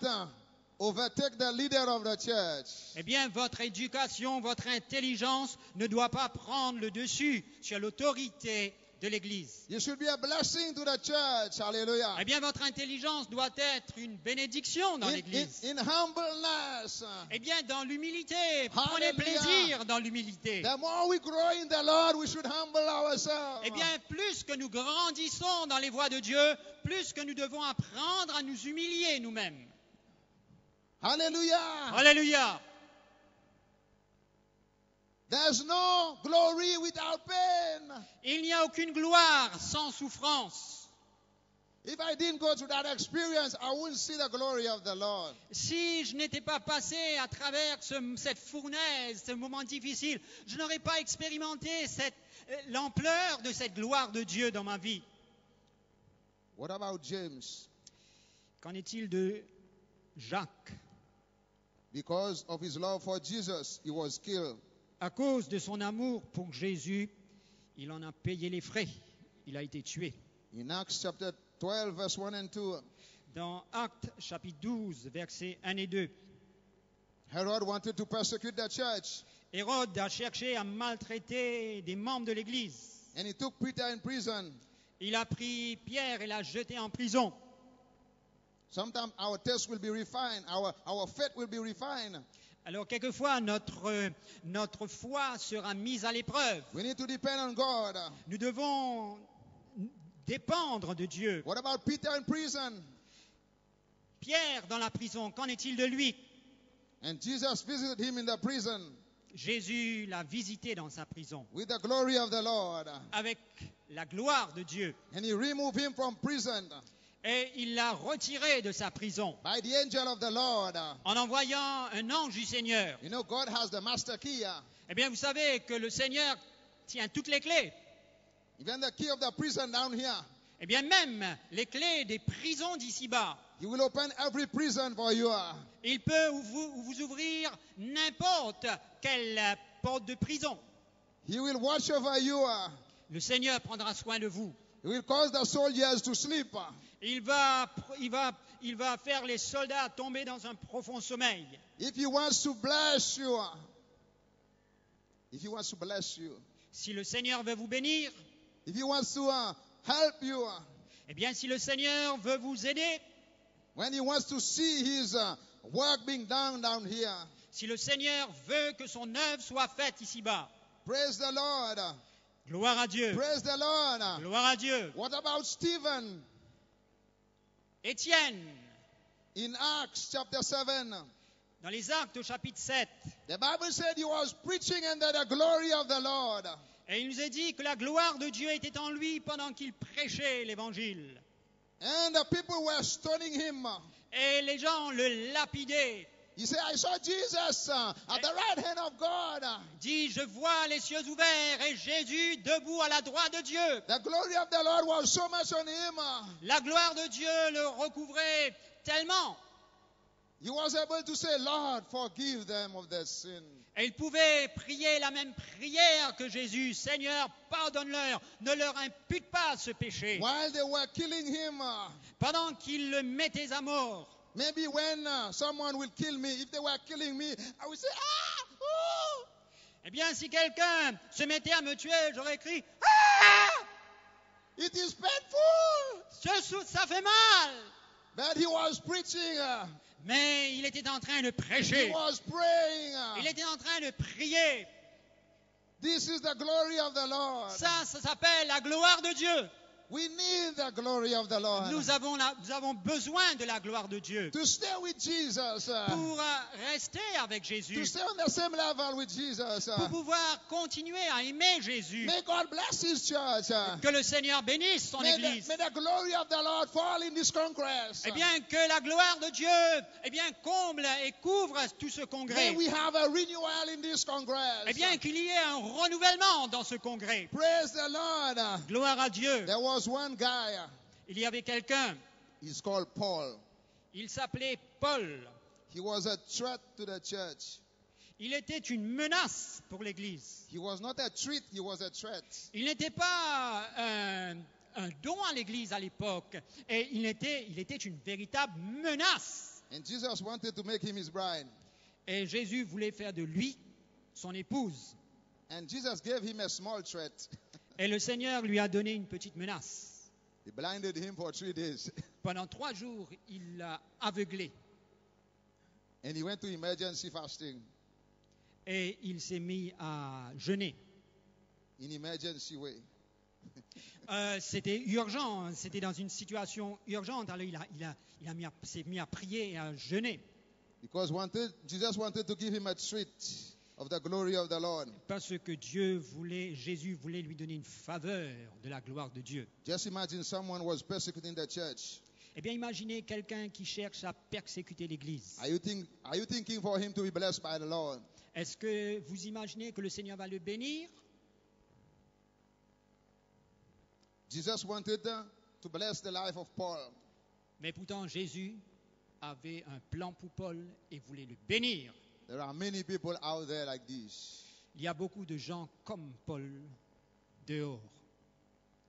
overtake the leader of the church. Eh bien, votre éducation, votre intelligence ne doit pas prendre le dessus sur l'autorité de l'Église. You should be a blessing to the church. Hallelujah. Eh bien, votre intelligence doit être une bénédiction dans l'Église. In humbleness. Eh bien, dans l'humilité, prenez plaisir dans l'humilité. The more we grow in the Lord, we should humble ourselves. Eh bien, plus que nous grandissons dans les voies de Dieu, plus que nous devons apprendre à nous humilier nous-mêmes. Hallelujah. Alléluia. There's no glory without pain. Il n'y a aucune gloire sans souffrance. If I didn't go through that experience, I wouldn't see the glory of the Lord. Si je n'étais pas passé à travers cette fournaise, ce moment difficile, je n'aurais pas expérimenté l'ampleur de cette gloire de Dieu dans ma vie. What about James? Qu'en est-il de Jacques? Because of his love for Jesus, he was killed. À cause de son amour pour Jésus, il en a payé les frais. Il a été tué. In Acts chapter 12, verse 1 and 2, Dans Actes chapitre 12, versets 1 et 2, Herod wanted to persecute the church. Hérode a cherché à maltraiter des membres de l'Église. And he took Peter in prison. Il a pris Pierre et l'a jeté en prison. Sometimes our test will be refined. Our faith will be refined. Alors quelquefois, notre foi sera mise à l'épreuve. We need to depend on God. Nous devons dépendre de Dieu. What about Peter in prison? Pierre dans la prison, qu'en est-il de lui? And Jesus visited him in the prison Jésus l'a visité dans sa prison with the glory of the Lord. avec la gloire de Dieu. And he removed him from prison Et il l'a retiré de sa prison by the angel of the Lord. en envoyant un ange du Seigneur. You know, God has the master key. Eh bien, vous savez que le Seigneur tient toutes les clés. Even the key of the prison down here. Eh bien, même les clés des prisons d'ici-bas. He will open every prison for you. Il peut vous ouvrir n'importe quelle porte de prison. He will watch over you. Le Seigneur prendra soin de vous. He will cause the soldiers to sleep. Il va faire les soldats tomber dans un profond sommeil. If he wants to bless you, Si le Seigneur veut vous bénir, if he wants to help you, eh bien, si le Seigneur veut vous aider, when he wants to see his work being done down here, si le Seigneur veut que son œuvre soit faite ici-bas, praise the Lord. gloire à Dieu. Praise the Lord. Gloire à Dieu. What about Stephen Étienne, in Acts chapter 7? dans les Actes au chapitre 7, The Bible said he was preaching under the glory of the Lord. et il nous est dit que la gloire de Dieu était en lui pendant qu'il prêchait l'évangile. And the people were stoning him. Et les gens le lapidaient. He said, I saw Jesus at the right hand of God. Dit, je vois les cieux ouverts et Jésus debout à la droite de Dieu. The glory of the Lord was so much on him. La gloire de Dieu le recouvrait tellement. He was able to say, Lord, forgive them of their sin. Et il pouvait prier la même prière que Jésus. Seigneur, pardonne-leur, ne leur impute pas ce péché. While they were killing him, Pendant qu'ils le mettaient à mort. maybe when someone will kill me, if they were killing me, I would say, ah, oh. Eh bien, si quelqu'un se mettait à me tuer, j'aurais crié « Ah !» It is painful. Ça fait mal. But he was preaching. Mais il était en train de He prêcher. was praying. Il était en train de prier. This is the glory of the Lord. Ça s'appelle la gloire de Dieu. We need the glory of the Lord. Nous avons besoin de la gloire de Dieu To stay with Jesus. pour rester avec To Jésus, stay on the same level with Jesus. pour pouvoir continuer à aimer Jésus. May God bless his church. Que le Seigneur bénisse son Église. May the glory of the Lord fall in this congress. Eh bien, que la gloire de Dieu comble et couvre tout ce May congrès. we have a renewal in this congress. Eh bien, qu'il y ait un renouvellement dans ce congrès. Praise the Lord. Gloire à Dieu. There was one guy. Il y avait quelqu'un, He's called Paul. il s'appelait Paul. He was a threat to the church. Il était une menace pour l'Église. He was not a treat, he was a threat. Il n'était pas un don à l'Église à l'époque. Et il était une véritable menace. And Jesus wanted to make him his bride. Et Jésus voulait faire de lui son épouse. And Jesus gave him a small threat. Et le Seigneur lui a donné une petite menace. He blinded him for 3 days. Pendant 3 jours, il l'a aveuglé. And he went to emergency fasting. Et il s'est mis à jeûner. In emergency way. C'était urgent, c'était dans une situation urgente. Alors s'est mis à prier et à jeûner. Because Jesus wanted to give him a treat of the glory of the Lord. Parce que Jésus voulait lui donner une faveur de la gloire de Dieu. Just imagine someone was persecuting the church. Eh bien, imaginez quelqu'un qui cherche à persécuter l'Église. Are you thinking for him to be blessed by the Lord? Est-ce que vous imaginez que le Seigneur va le bénir? Jesus wanted to bless the life of Paul. Mais pourtant, Jésus avait un plan pour Paul et voulait le bénir. There are many people out there like this. Il y a beaucoup de gens comme Paul dehors.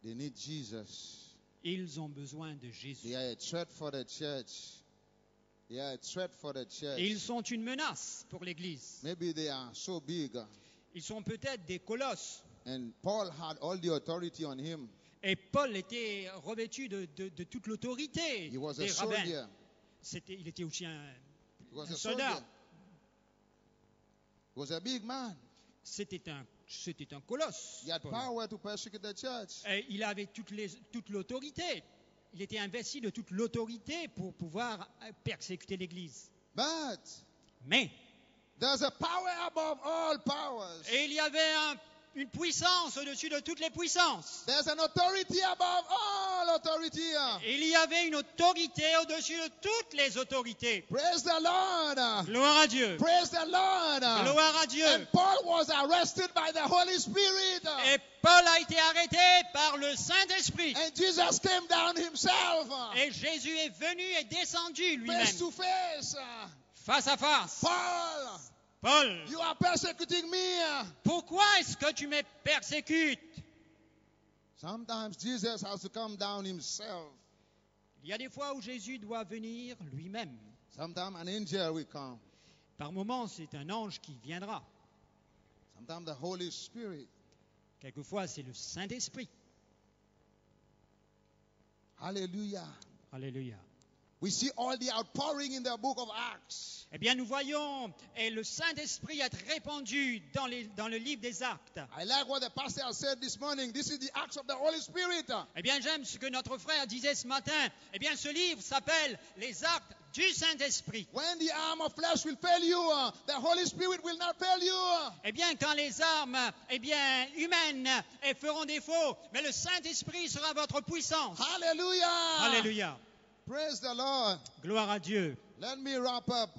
They need Jesus. Ils ont besoin de Jésus. They are a threat for the church. They are a threat for the church. Et ils sont une menace pour l'Église. Maybe they are so big. Ils sont peut-être des colosses. And Paul had all the authority on him. Et Paul était revêtu de toute l'autorité He was a des rabbins. soldier. Il était aussi He was un a soldat. soldier. He was a big man. C'était un colosse. He had Paul. power to persecute the church. Et il avait toute l'autorité. Il était investi de toute l'autorité pour pouvoir persécuter l'Église. But Mais, there's a power above all powers. et il y avait une puissance au-dessus de toutes les puissances. There's an authority above all authority. Il y avait une autorité au-dessus de toutes les autorités. Praise the Lord. Gloire à Dieu. Praise the Lord. Gloire à Dieu. And Paul was arrested by the Holy Spirit. Et Paul a été arrêté par le Saint-Esprit. And Jesus came down himself. Et Jésus est venu et descendu Face lui-même, to face. face à face. Paul, Paul, you are persecuting me. pourquoi est-ce que tu me persécutes? Sometimes Jesus has to come down himself. Il y a des fois où Jésus doit venir lui-même. Sometimes an angel will come. Par moments, c'est un ange qui viendra. Sometimes the Holy Spirit. Quelquefois, c'est le Saint-Esprit. Hallelujah. Alléluia. We see all the outpouring in the book of Acts. Eh bien, nous voyons et le Saint-Esprit être répandu dans le livre des Actes. I like what the pastor has said this morning. This is the Acts of the Holy Spirit. Eh bien, j'aime ce que notre frère disait ce matin. Eh bien, ce livre s'appelle Les Actes du Saint-Esprit. When the arm of flesh will fail you, the Holy Spirit will not fail you. Eh bien, quand les armes humaines feront défaut, mais le Saint-Esprit sera votre puissance. Hallelujah. Alléluia. Praise the Lord. Gloire à Dieu. Let me wrap up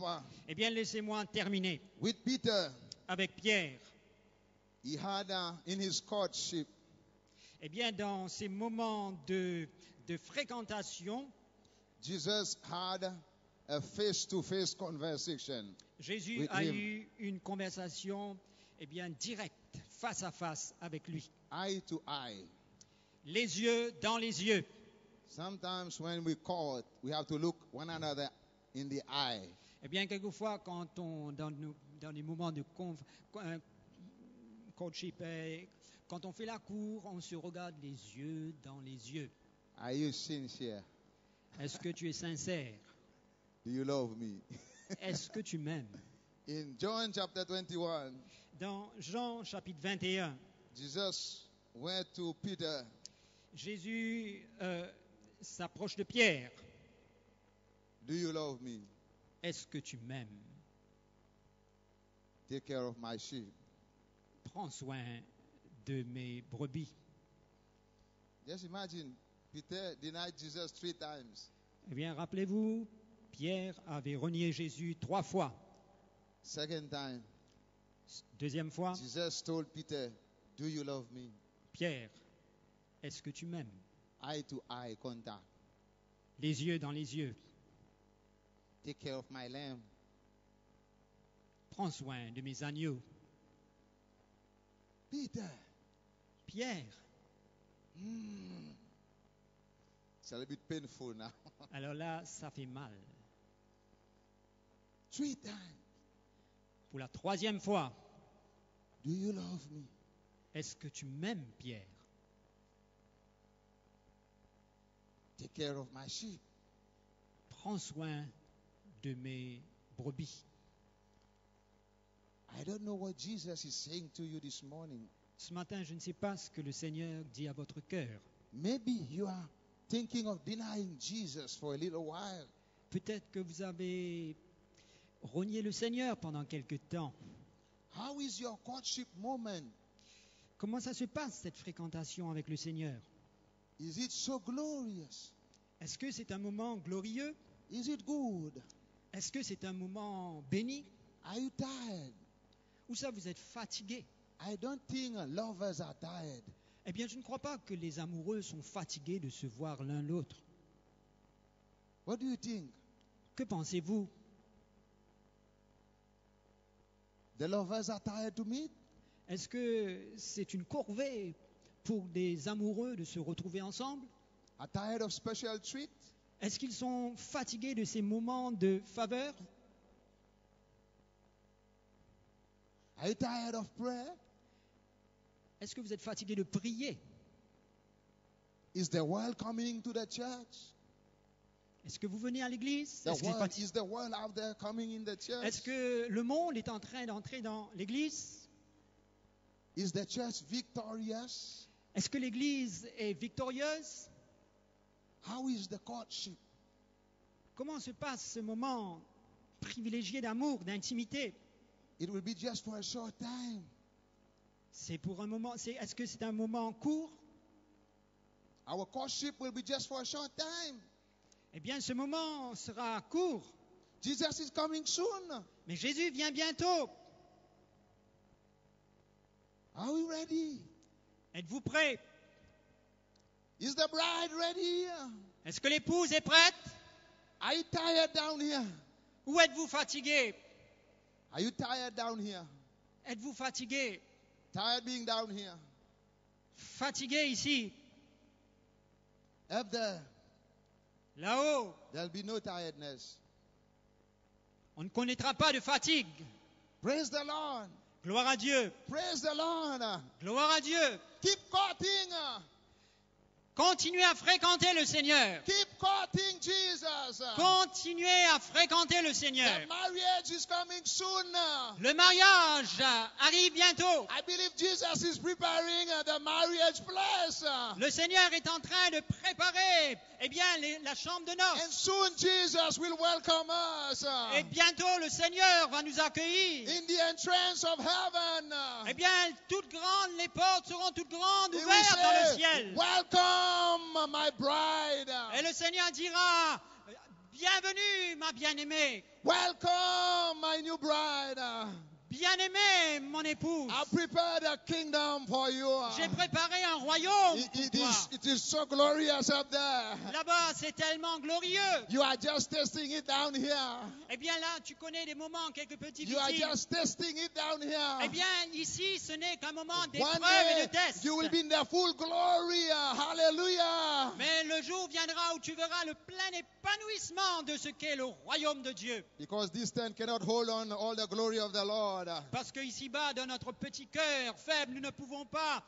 Eh bien, laissez-moi terminer with Peter. avec Pierre. He had in his courtship, Eh bien, dans ces moments de fréquentation, Jesus had a face-to-face conversation. Jésus with a him. eu une conversation directe, face à face avec lui. Eye to eye. Les yeux dans les yeux. Sometimes when we court, we have to look one another in the eye. Eh bien, quelquefois, dans les moments de courtship, quand on fait la cour, on se regarde les yeux dans les yeux. Are you sincere? Est-ce que tu es sincère? Do you love me? Est-ce que tu m'aimes? In John chapter 21, Dans Jean chapitre 21, Jesus went to Peter. Jésus s'approche de Pierre. Do you love me? Est-ce que tu m'aimes? Take care of my sheep. Prends soin de mes brebis. Just imagine, Peter denied Jesus 3 times. Eh bien, rappelez-vous, Pierre avait renié Jésus 3 fois. Second time, Deuxième fois, Jesus told Peter, do you love me? Pierre, est-ce que tu m'aimes? Eye to eye contact. Les yeux dans les yeux. Take care of my lamb. Prends soin de mes agneaux. Peter. Pierre, It's a little bit painful now. alors là, ça fait mal. 3 times. Pour la 3e fois, Do you love me? est-ce que tu m'aimes, Pierre? Take care of my sheep. Prends soin de mes brebis. I don't know what Jesus is saying to you this morning. Ce matin, je ne sais pas ce que le Seigneur dit à votre cœur. Maybe you are thinking of denying Jesus for a little while. Peut-être que vous avez renié le Seigneur pendant quelque temps. How is your courtship moment? Comment ça se passe, cette fréquentation avec le Seigneur? Is it so glorious? Est-ce que c'est un moment glorieux? Is it good? Est-ce que c'est un moment béni? Are you tired? Ou ça, vous êtes fatigué? I don't think lovers are tired. Eh bien, je ne crois pas que les amoureux sont fatigués de se voir l'un l'autre. What do you think? Que pensez-vous? The lovers are tired to meet? Est-ce que c'est une corvée pour des amoureux de se retrouver ensemble? Are tired of special treat? Est-ce qu'ils sont fatigués de ces moments de faveur? Are you tired of prayer? Est-ce que vous êtes fatigué de prier? Is the world coming to the church? Est-ce que vous venez à l'église? Is the world out there coming in the church? Est-ce que le monde est en train d'entrer dans l'église? Is the church victorious? Est-ce que l'église est victorieuse? How is the courtship? Comment se passe ce moment privilégié d'amour, d'intimité? It will be just for a short time. C'est pour un moment. Est-ce que c'est un moment court? Our courtship will be just for a short time. Eh bien, ce moment sera court. Jesus is coming soon. Mais Jésus vient bientôt. Are we ready? Êtes-vous prêts? Is the bride ready? Est-ce que l'épouse est prête? Are you tired down here? Ou êtes-vous fatigué? Are you tired down here? Êtes-vous fatigué? Tired being down here? Fatigué ici? Up there, Là-haut, there'll be no tiredness. on ne connaîtra pas de fatigue. Praise the Lord. Gloire à Dieu. Praise the Lord. Gloire à Dieu. Keep courting. Continuez à fréquenter le Seigneur. Keep courting Jesus. Continuez à fréquenter le Seigneur. The marriage is coming soon. Le mariage arrive bientôt. I believe Jesus is preparing the marriage place. Le Seigneur est en train de préparer, la chambre de And noces. soon Jesus will welcome us Et bientôt, le Seigneur va nous accueillir. in the entrance of heaven. Les portes seront toutes grandes, He will ouvertes dans le say, ciel. welcome my bride. Et le Seigneur dira, bienvenue, ma bien-aimée. Welcome my new bride. Bien-aimée, mon épouse. I prepared a kingdom for you. J'ai préparé un royaume It- pour it toi. is- it is so glorious up there. Là-bas, c'est tellement glorieux. You are just testing it down here. Eh bien là, tu connais des moments quelque peu You are difficiles. just testing it down here. Eh bien, ici, ce n'est qu'un moment One d'épreuve et de day test. you will be in the full glory. Hallelujah. Mais le jour viendra où tu verras le plein épanouissement de ce qu'est le royaume de Dieu. Because this tent cannot hold on all the glory of the Lord. Parce que ici-bas, dans notre petit cœur faible, nous ne pouvons pas,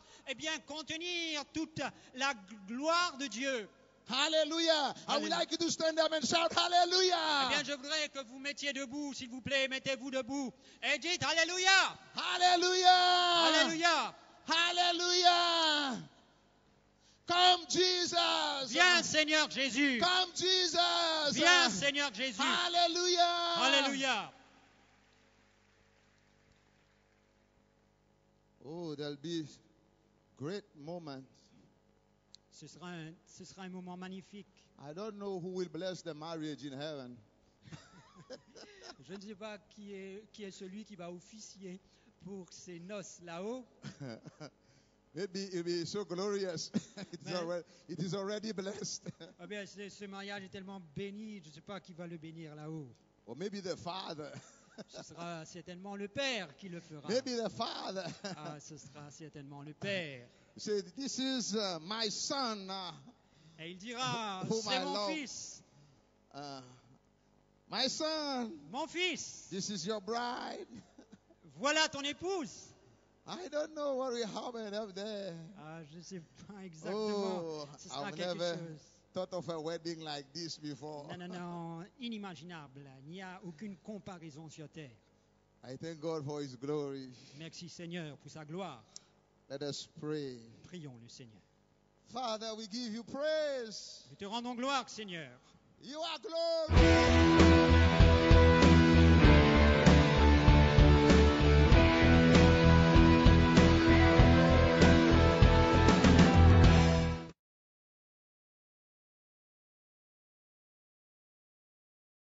contenir toute la gloire de Dieu. Hallelujah. I would Hallelujah. like you to stand up and shout Eh hallelujah. bien, je voudrais que vous mettiez debout, s'il vous plaît, mettez-vous debout et dites Alléluia, Hallelujah. Alléluia. Hallelujah. Come Jesus. Viens, Seigneur Jésus. Come Jesus. Viens, Seigneur Jésus. Hallelujah. Alléluia. Oh, there'll be great moments. Ce sera un moment magnifique. I don't know who will bless the marriage in heaven. Je ne sais pas qui est celui qui va officier pour ces noces là-haut. Maybe it'll be so glorious. Man. It is already blessed. Eh bien, ce mariage est tellement béni, je ne sais pas qui va le bénir là-haut. Or maybe the father. Ce sera certainement le Père qui le fera. Maybe the father. Ah, ce sera certainement le Père. Say, this is my son. Et il dira, Whom c'est I mon love. fils, My son, mon fils, this is your bride. voilà ton épouse. I don't know what will happen up there. Ah, je ne sais pas exactement. Oh, Ce sera I've quelque never chose. thought of a wedding like this before. Non, inimaginable. Il n'y a aucune comparaison sur terre. I thank God for His glory. Merci Seigneur pour sa gloire. Let us pray. Prions le Seigneur. Father, we give you praise. Nous te rendons gloire, Seigneur. You are glory.